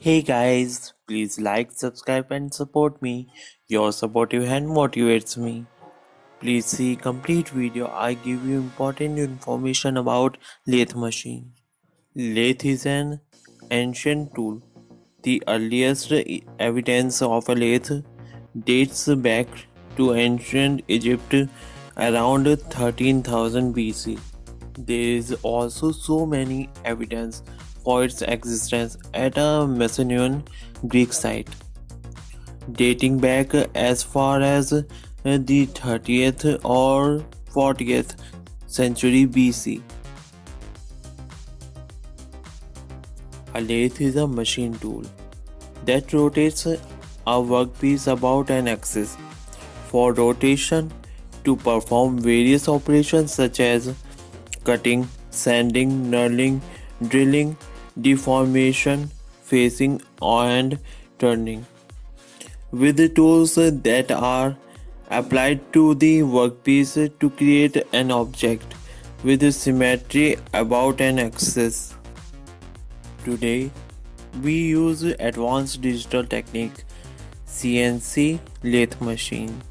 Hey guys, please like, subscribe, and support me. Your supportive hand motivates me. Please see complete video. I give you important information about lathe machine. Lathe is an ancient tool. The earliest evidence of a lathe dates back to ancient Egypt around 13,000 BC. There is also so many evidence for its existence at a Macedonian Greek site, dating back as far as the 30th or 40th century BC. A lathe is a machine tool that rotates a workpiece about an axis for rotation to perform various operations such as cutting, sanding, knurling, drilling, deformation, facing, and turning. With the tools that are applied to the workpiece to create an object with symmetry about an axis. Today, we use advanced digital technique CNC lathe machine